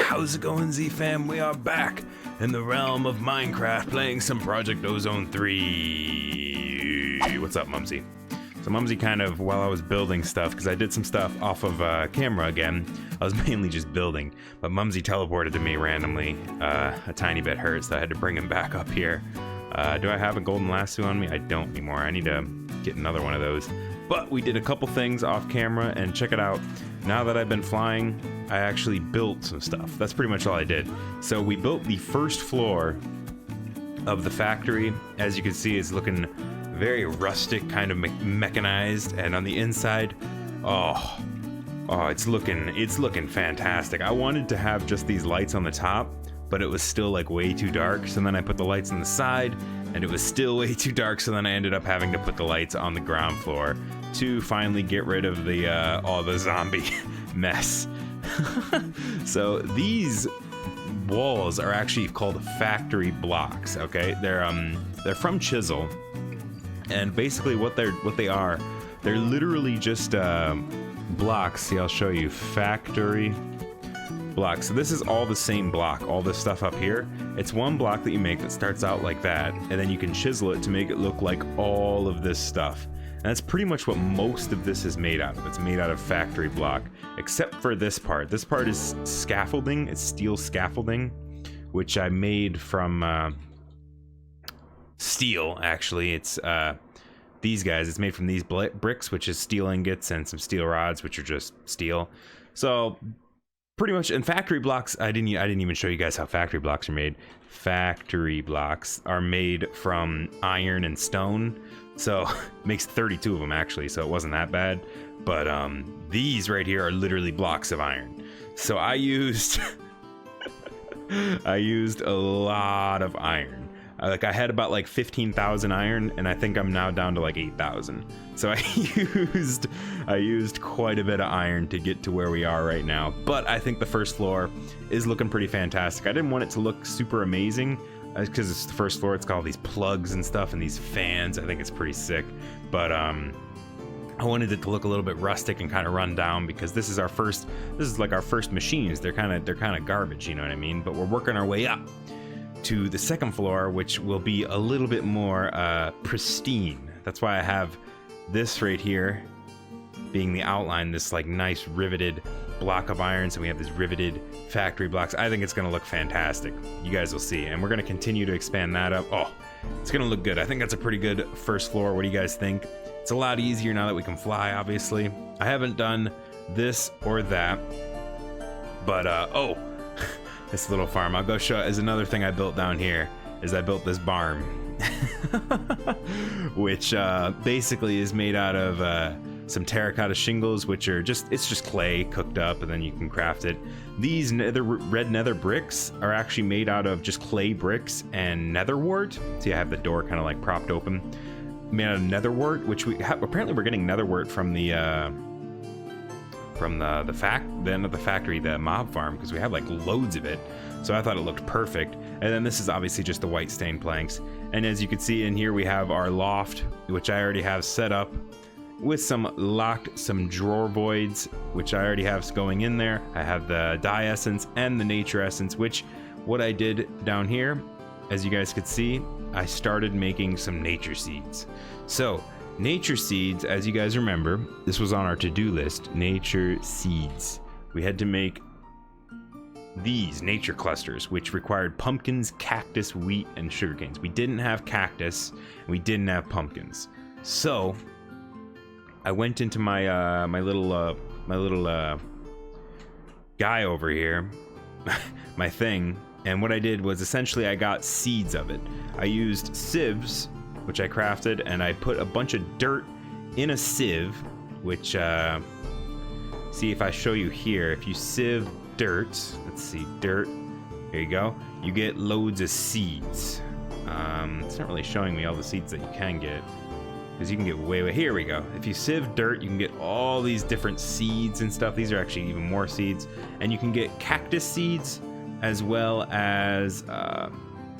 how's it going, Z-Fam? We are back in the realm of Minecraft playing some Project Ozone 3. What's up, Mumsy? So Mumsy kind of, while I was building stuff, because I did some stuff off of camera again, I was mainly just building, but Mumsy teleported to me randomly, a tiny bit hurt, so I had to bring him back up here. Do I have a golden lasso on me? I don't anymore. I need to get another one of those. But we did a couple things off camera, and check it out. Now that I've been flying, I actually built some stuff. That's pretty much all I did. So we built the first floor of the factory. As you can see, it's looking very rustic, kind of mechanized, and on the inside, oh, it's looking fantastic. I wanted to have just these lights on the top, but it was still like way too dark. So then I put the lights on the side, and it was still way too dark. So then I ended up having to put the lights on the ground floor to finally get rid of the all the zombie mess. So these walls are actually called factory blocks. Okay, they're from Chisel, and basically what they are, they're literally just blocks. See, I'll show you. Factory blocks. So this is all the same block, all this stuff up here. It's one block that you make that starts out like that, and then you can chisel it to make it look like all of this stuff. And that's pretty much what most of this is made out of. It's made out of factory block, except for this part. This part is scaffolding. It's steel scaffolding, which I made from steel, actually. It's these guys. It's made from these bricks, which is steel ingots, and some steel rods, which are just steel. So pretty much, and factory blocks, I didn't even show you guys how factory blocks are made. Factory blocks are made from iron and stone. So it makes 32 of them actually, so it wasn't that bad. But these right here are literally blocks of iron. So I used I used a lot of iron. Like I had about like 15,000 iron, and I think I'm now down to like 8,000. So I used quite a bit of iron to get to where we are right now. But I think the first floor is looking pretty fantastic. I didn't want it to look super amazing, because it's the first floor. It's got all these plugs and stuff and these fans. I think it's pretty sick. But I wanted it to look a little bit rustic and kind of run down, because this is like our first machines. They're kind of garbage, you know what I mean? But we're working our way up to the second floor, which will be a little bit more pristine. That's why I have this right here being the outline, this like nice riveted block of iron. So we have these riveted factory blocks. I think it's gonna look fantastic. You guys will see, and we're gonna continue to expand that up. Oh, it's gonna look good. I think that's a pretty good first floor. What do you guys think? It's a lot easier now that we can fly, obviously. I haven't done this or that, but oh, this little farm, I'll go show. Is another thing I built down here, is I built this barn which basically is made out of some terracotta shingles, which are it's just clay cooked up, and then you can craft it. These red nether bricks are actually made out of just clay bricks and nether wart. See, I have the door kind of like propped open, made out of nether wart, which apparently we're getting nether wart from the factory, the mob farm, because we have like loads of it. So I thought it looked perfect. And then this is obviously just the white stained planks. And as you can see in here, we have our loft, which I already have set up with some drawer voids, which I already have going in there. I have the dye essence and the nature essence, which what I did down here, as you guys could see, I started making some nature seeds. So nature seeds, as you guys remember, this was on our to-do list, nature seeds. We had to make these nature clusters, which required pumpkins, cactus, wheat, and sugar canes. We didn't have cactus, and we didn't have pumpkins. So I went into my my little guy over here, my thing, and what I did was essentially I got seeds of it. I used sieves, which I crafted, and I put a bunch of dirt in a sieve, which see if I show you here, if you sieve dirt, let's see, dirt, there you go, you get loads of seeds. It's not really showing me all the seeds that you can get, because you can get way, here we go. If you sieve dirt, you can get all these different seeds and stuff. These are actually even more seeds, and you can get cactus seeds as well as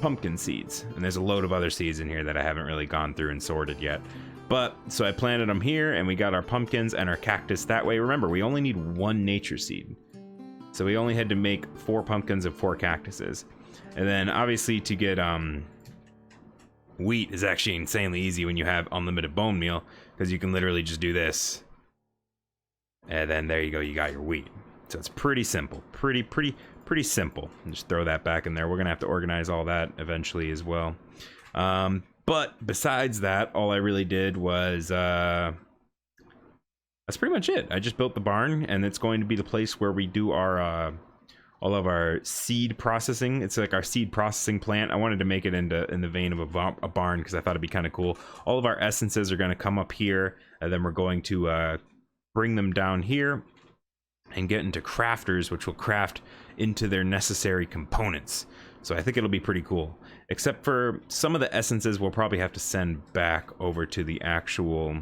pumpkin seeds, and there's a load of other seeds in here that I haven't really gone through and sorted yet. But so I planted them here, and we got our pumpkins and our cactus that way. Remember, we only need one nature seed. So we only had to make 4 pumpkins and 4 cactuses. And then obviously to get wheat is actually insanely easy when you have unlimited bone meal, because you can literally just do this. And then there you go, you got your wheat. So it's pretty simple, pretty simple. Just throw that back in there. We're gonna have to organize all that eventually as well. But besides that, all I really did was that's pretty much it. I just built the barn, and it's going to be the place where we do our all of our seed processing. It's like our seed processing plant. I wanted to make it in the vein of a barn because I thought it'd be kind of cool. All of our essences are going to come up here, and then we're going to bring them down here and get into crafters, which will craft into their necessary components. So I think it'll be pretty cool. Except for some of the essences we'll probably have to send back over to the actual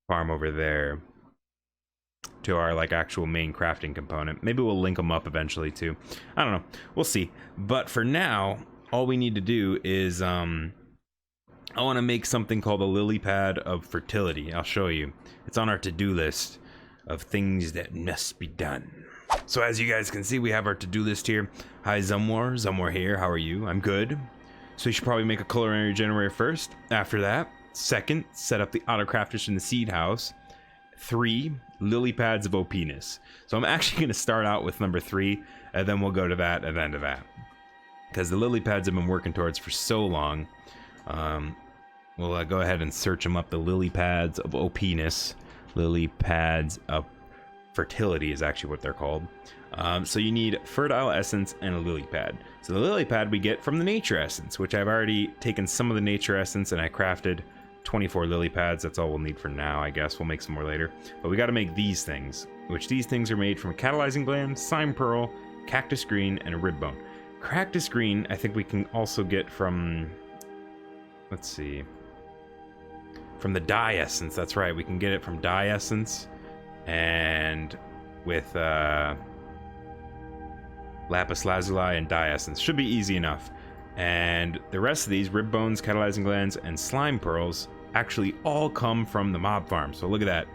farm over there, to our like actual main crafting component. Maybe we'll link them up eventually too. I don't know. We'll see. But for now, all we need to do is I want to make something called a lily pad of fertility. I'll show you. It's on our to-do list of things that must be done. So as you guys can see, we have our to-do list here. Hi Zumwar, Zumwar here. How are you? I'm good. So you should probably make a culinary generator first. After that, second, set up the auto crafters in the seed house. 3, lily pads of OPness. So I'm actually going to start out with number 3, and then we'll go to that and then to that, because the lily pads I've been working towards for so long. We'll go ahead and search them up. The lily pads of OPness. Lily pads of fertility is actually what they're called. So you need fertile essence and a lily pad. So the lily pad we get from the nature essence, which I've already taken some of the nature essence and I crafted 24 lily pads. That's all we'll need for now, I guess. We'll make some more later. But we got to make these things, which these things are made from a catalyzing gland, slime pearl, cactus green, and a rib bone. Cactus green, I think we can also get from, let's see, from the dye essence. That's right, we can get it from dye essence and with lapis lazuli and dye essence. Should be easy enough. And the rest of these, rib bones, catalyzing glands, and slime pearls, actually all come from the mob farm. So look at that.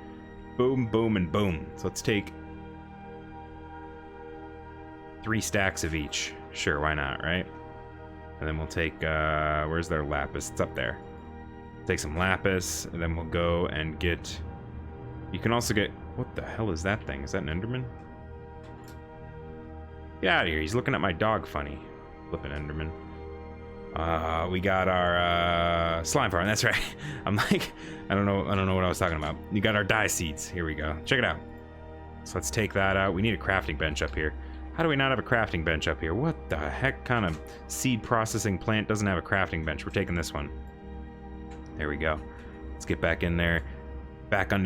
Boom, boom, and boom. So let's take 3 stacks of each. Sure, why not, right? And then we'll take, where's their lapis? It's up there. Take some lapis, and then we'll go and get, you can also get, what the hell is that thing? Is that an Enderman? Get out of here, he's looking at my dog funny. Flippin' Enderman. We got our slime farm. That's right. I'm like, I don't know what I was talking about. You got our dye seeds. Here we go. Check it out. So let's take that out. We need a crafting bench up here. How do we not have a crafting bench up here? What the heck kind of seed processing plant doesn't have a crafting bench? We're taking this one. There we go. Let's get back in there. Back in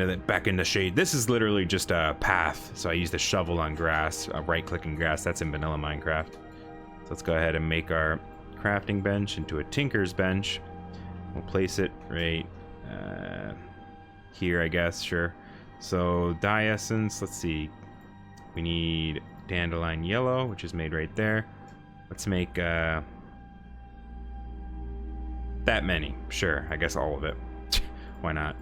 the shade. This is literally just a path. So I used a shovel on grass, right-clicking grass. That's in vanilla Minecraft. So let's go ahead and make our crafting bench into a tinker's bench. We'll place it right here, I guess. Sure. So dye essence, let's see, we need dandelion yellow, which is made right there. Let's make that many. Sure, I guess all of it. Why not?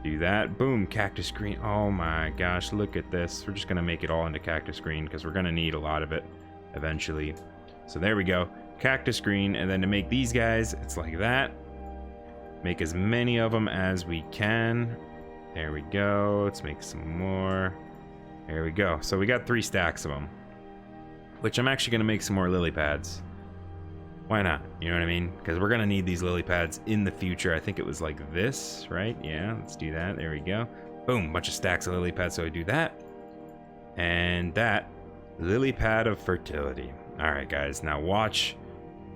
Do that. Boom, cactus green. Oh my gosh, look at this. We're just gonna make it all into cactus green because we're gonna need a lot of it eventually. So there we go. Cactus green, and then to make these guys, it's like that. Make as many of them as we can. There we go. Let's make some more. There we go. So we got 3 stacks of them, which I'm actually going to make some more lily pads. Why not? You know what I mean? Because we're going to need these lily pads in the future. I think it was like this, right? Yeah, let's do that. There we go. Boom, bunch of stacks of lily pads. So I do that. And that lily pad of fertility. All right, guys, now watch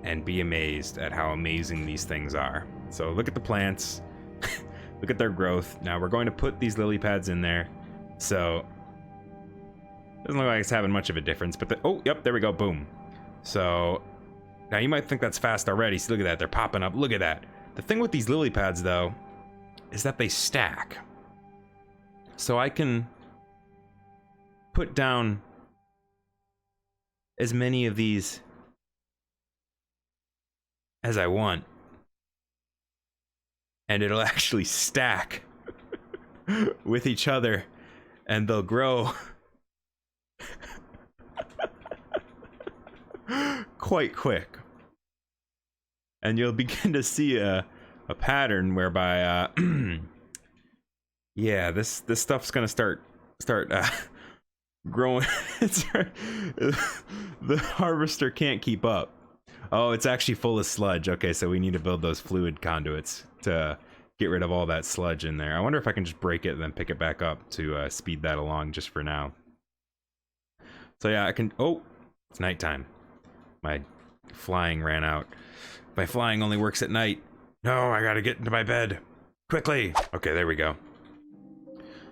and be amazed at how amazing these things are. So look at the plants. Look at their growth. Now we're going to put these lily pads in there. So doesn't look like it's having much of a difference, but oh, yep, there we go, boom. So now you might think that's fast already. See, look at that, they're popping up. Look at that. The thing with these lily pads, though, is that they stack. So I can put down as many of these as I want, and it'll actually stack with each other, and they'll grow quite quick. And you'll begin to see a pattern whereby, yeah, this stuff's gonna start growing. The harvester can't keep up. Oh, it's actually full of sludge. Okay, so we need to build those fluid conduits to get rid of all that sludge in there. I wonder if I can just break it and then pick it back up to speed that along just for now. So yeah, I can... Oh, it's nighttime. My flying ran out. My flying only works at night. No, I gotta get into my bed. Quickly! Okay, there we go.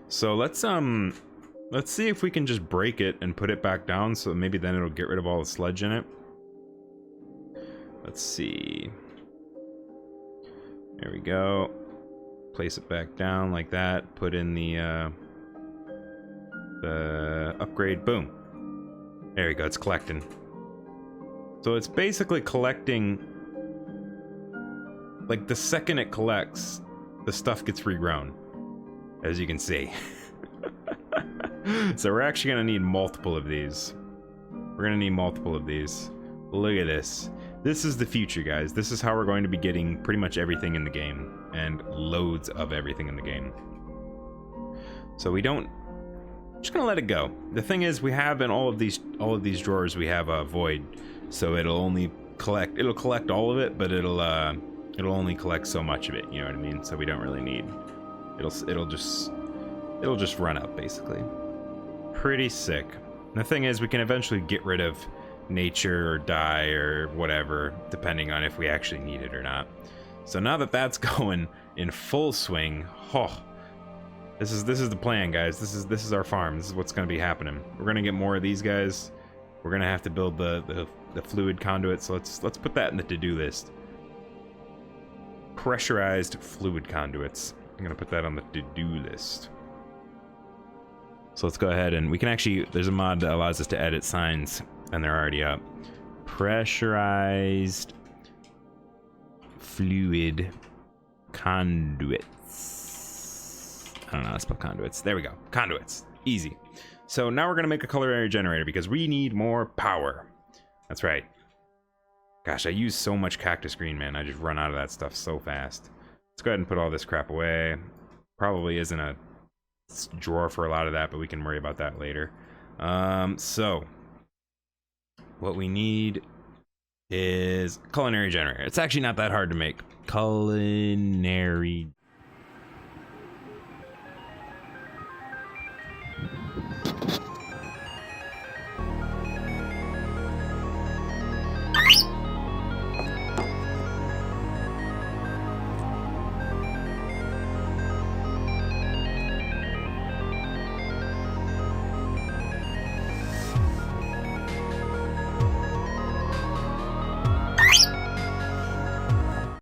So let's see if we can just break it and put it back down, so maybe then it'll get rid of all the sludge in it. Let's see. There we go. Place it back down like that. Put in the upgrade. Boom. There we go, it's collecting. So it's basically collecting... Like, the second it collects, the stuff gets regrown. As you can see. So we're actually gonna need multiple of these. We're gonna need multiple of these. Look at this. This is the future, guys. This is how we're going to be getting pretty much everything in the game. And loads of everything in the game. So we don't... Just gonna let it go. The thing is, we have in all of these drawers, we have a void. So it'll only collect... It'll collect all of it, but it'll only collect so much of it, you know what I mean? So we don't really need... It'll just run out, basically. Pretty sick. And the thing is, we can eventually get rid of nature or die or whatever, depending on if we actually need it or not. So now that that's going in full swing, oh, this is the plan, guys. This is our farm. This is what's going to be happening. We're going to get more of these guys. We're going to have to build the fluid conduit. So let's put that in the to-do list. Pressurized fluid conduits. I'm going to put that on the to-do list. So let's go ahead and we can actually, there's a mod that allows us to edit signs, and they're already up. Pressurized fluid conduits. I don't know how to spell conduits. There we go. Conduits. Easy. So now we're going to make a color area generator because we need more power. That's right. Gosh, I use so much cactus green, man. I just run out of that stuff so fast. Let's go ahead and put all this crap away. Probably isn't a drawer for a lot of that, but we can worry about that later. So what we need is culinary generator. It's actually not that hard to make. Culinary